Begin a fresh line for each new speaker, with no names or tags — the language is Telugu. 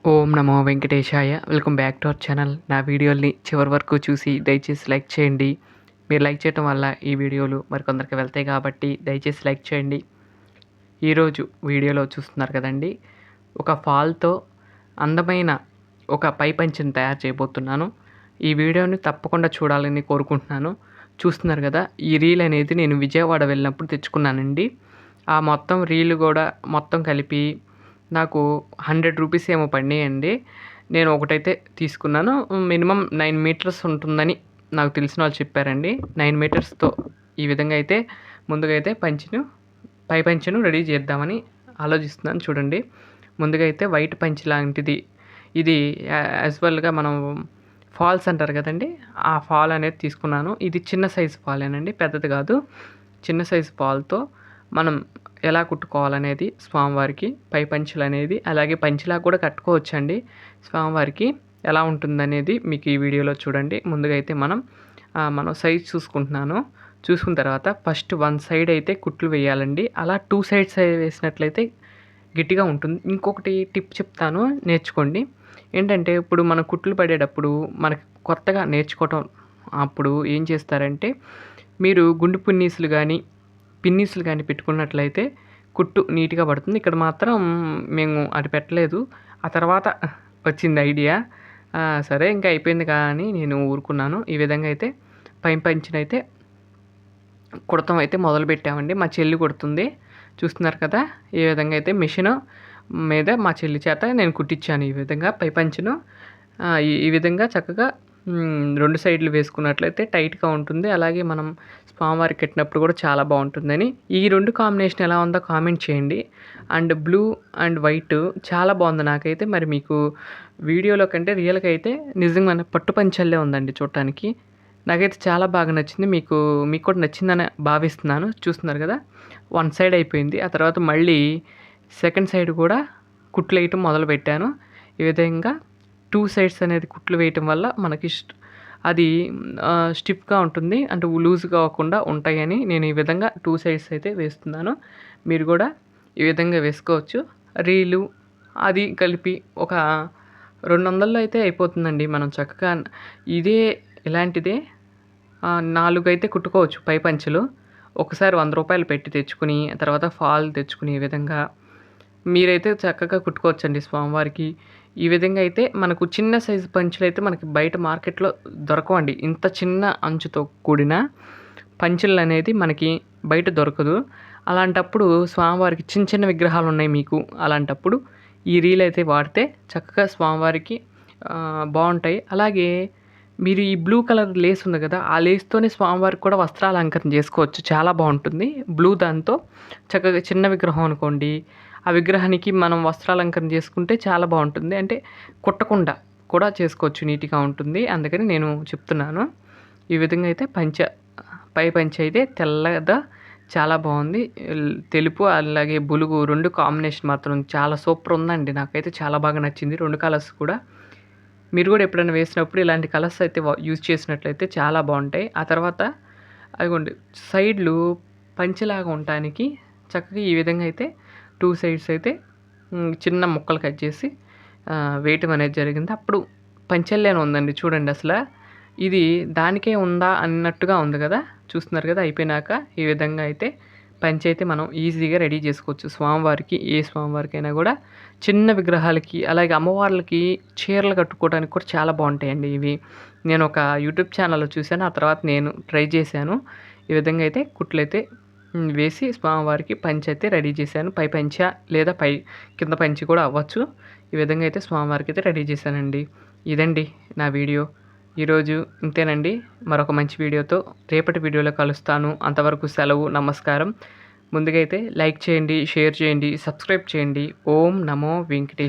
Om Namo Venkatesaya. Welcome back to our channel. నా వీడియోల్ని చివరి వరకు చూసి దయచేసి లైక్ చేయండి. మీరు లైక్ చేయడం వల్ల ఈ వీడియోలు మరికొందరికి వెళ్తాయి కాబట్టి దయచేసి లైక్ చేయండి. ఈరోజు వీడియోలో చూస్తున్నారు కదండి, ఒక ఫాల్తో అందమైన ఒక పై పంచిని తయారు చేయబోతున్నాను. ఈ వీడియోని తప్పకుండా చూడాలని కోరుకుంటున్నాను. చూస్తున్నారు కదా, ఈ రీల్ అనేది నేను విజయవాడ వెళ్ళినప్పుడు తెచ్చుకున్నానండి. ఆ మొత్తం రీల్ కూడా మొత్తం కలిపి నాకు 100 రూపీస్ ఏమో పడినాయండి. నేను ఒకటైతే తీసుకున్నాను. మినిమం 9 మీటర్స్ ఉంటుందని నాకు తెలిసిన వాళ్ళు చెప్పారండి. 9 మీటర్స్తో ఈ విధంగా అయితే ముందుగా అయితే పై పంచెను రెడీ చేద్దామని ఆలోచిస్తున్నాను. చూడండి, ముందుగా అయితే వైట్ పంచి లాంటిది, ఇది యాజువల్గా మనం ఫాల్స్ అంటారు కదండి, ఆ ఫాల్ అనేది తీసుకున్నాను. ఇది చిన్న సైజు ఫాలేనండి, పెద్దది కాదు. చిన్న సైజు ఫాల్తో మనం ఎలా కుట్టుకోవాలనేది స్వామివారికి పై పంచలు అనేది, అలాగే పంచిలా కూడా కట్టుకోవచ్చండి. స్వామివారికి ఎలా ఉంటుందనేది మీకు ఈ వీడియోలో చూడండి. ముందుగా అయితే మనం సైజ్ చూసుకున్న తర్వాత ఫస్ట్ 1 సైడ్ అయితే కుట్లు వేయాలండి. అలా 2 సైడ్స్ వేసినట్లయితే గట్టిగా ఉంటుంది. ఇంకొకటి టిప్ చెప్తాను, నేర్చుకోండి. ఏంటంటే, ఇప్పుడు మన కుట్లు పడేటప్పుడు మనకి కొత్తగా నేర్చుకోవటం అప్పుడు ఏం చేస్తారంటే, మీరు గుండు పిన్నీసులు కానీ పెట్టుకున్నట్లయితే కుట్టు నీట్గా పడుతుంది. ఇక్కడ మాత్రం మేము అది పెట్టలేదు. ఆ తర్వాత వచ్చింది ఐడియా. సరే ఇంకా అయిపోయింది కానీ నేను ఊరుకున్నాను. ఈ విధంగా అయితే పై పంచినైతే కుడతం అయితే మొదలుపెట్టామండి. మా చెల్లి కుడుతుంది, చూస్తున్నారు కదా. ఈ విధంగా అయితే మిషన్ మీద మా చెల్లి చేత నేను కుట్టించాను. ఈ విధంగా పై పంచును ఈ విధంగా చక్కగా 2 సైడ్లు వేసుకున్నట్లయితే టైట్గా ఉంటుంది. అలాగే మనం స్వామివారికి కట్టినప్పుడు కూడా చాలా బాగుంటుందని. ఈ 2 కాంబినేషన్ ఎలా ఉందో కామెంట్ చేయండి. అండ్ బ్లూ అండ్ వైట్ చాలా బాగుంది నాకైతే. మరి మీకు వీడియోలో కంటే రియల్గా అయితే నిజంగా పట్టు పంచల్లే ఉందండి చూడటానికి. నాకైతే చాలా బాగా నచ్చింది. మీకు కూడా నచ్చిందని భావిస్తున్నాను. చూస్తున్నారు కదా, 1 సైడ్ అయిపోయింది. ఆ తర్వాత మళ్ళీ సెకండ్ సైడ్ కూడా కుట్లు వేయటం మొదలుపెట్టాను. ఈ విధంగా 2 సైడ్స్ అనేది కుట్లు వేయటం వల్ల మనకి అది స్టిఫ్గా ఉంటుంది, అంటే లూజ్గా కాకుండా ఉంటాయని నేను ఈ విధంగా 2 సైడ్స్ అయితే వేస్తున్నాను. మీరు కూడా ఈ విధంగా వేసుకోవచ్చు. రీలు అది కలిపి ఒక 200లో అయితే అయిపోతుందండి. మనం చక్కగా ఇలాంటిదే 4 అయితే కుట్టుకోవచ్చు పై పంచలు. ఒకసారి 100 రూపాయలు పెట్టి తెచ్చుకుని, తర్వాత ఫాల్ తెచ్చుకుని ఈ విధంగా మీరైతే చక్కగా కుట్టుకోవచ్చండి స్వామివారికి. ఈ విధంగా అయితే మనకు చిన్న సైజు పంచులు అయితే మనకి బయట మార్కెట్లో దొరకవండి. ఇంత చిన్న అంచుతో కూడిన పంచులు అనేది మనకి బయట దొరకదు. అలాంటప్పుడు స్వామివారికి చిన్న చిన్న విగ్రహాలు ఉన్నాయి మీకు, అలాంటప్పుడు ఈ రీల్ అయితే వాడితే చక్కగా స్వామివారికి బాగుంటాయి. అలాగే మీరు ఈ బ్లూ కలర్ లేస్ ఉంది కదా, ఆ లేస్తోనే స్వామివారికి కూడా వస్త్రాలంకరణ చేసుకోవచ్చు. చాలా బాగుంటుంది. బ్లూ దాంతో చక్కగా చిన్న విగ్రహం అనుకోండి, ఆ విగ్రహానికి మనం వస్త్రాలంకరణ చేసుకుంటే చాలా బాగుంటుంది. అంటే కుట్టకుండా కూడా చేసుకోవచ్చు, నీట్గా ఉంటుంది. అందుకని నేను చెప్తున్నాను. ఈ విధంగా అయితే పై పంచె అయితే తెల్లగా చాలా బాగుంది. తెలుపు అలాగే బులుగు 2 కాంబినేషన్ మాత్రం చాలా సూపర్ ఉందండి. నాకైతే చాలా బాగా నచ్చింది 2 కలర్స్ కూడా. మీరు కూడా ఎప్పుడైనా వేసినప్పుడు ఇలాంటి కలర్స్ అయితే యూజ్ చేసినట్లయితే చాలా బాగుంటాయి. ఆ తర్వాత అదిగోండి, సైడ్లు పంచెలాగా ఉండటానికి చక్కగా ఈ విధంగా అయితే 2 సైడ్స్ అయితే చిన్న ముక్కలు కట్ చేసి వేయటం అనేది జరిగింది. అప్పుడు పంచెల్లేని ఉందండి. చూడండి, అసలు ఇది దానికే ఉందా అన్నట్టుగా ఉంది కదా. చూస్తున్నారు కదా, అయిపోయినాక ఈ విధంగా అయితే పంచె అయితే మనం ఈజీగా రెడీ చేసుకోవచ్చు. స్వామివారికి, ఏ స్వామివారికైనా కూడా, చిన్న విగ్రహాలకి, అలాగే అమ్మవార్లకి చీరలు కట్టుకోవడానికి కూడా చాలా బాగుంటాయండి ఇవి. నేను ఒక యూట్యూబ్ ఛానల్లో చూశాను, ఆ తర్వాత నేను ట్రై చేశాను. ఈ విధంగా అయితే కుట్లయితే వేసి స్వామివారికి పంచె అయితే రెడీ చేశాను. పై పంచ లేదా కింద పంచి కూడా అవ్వచ్చు. ఈ విధంగా అయితే స్వామివారికి అయితే రెడీ చేశానండి. ఇదండి నా వీడియో ఈరోజు. ఇంతేనండి. మరొక మంచి వీడియోతో రేపటి వీడియోలో కలుస్తాను. అంతవరకు సెలవు, నమస్కారం. ముందుగా అయితే లైక్ చేయండి, షేర్ చేయండి, సబ్స్క్రైబ్ చేయండి. ఓం నమో వెంకటేశ్.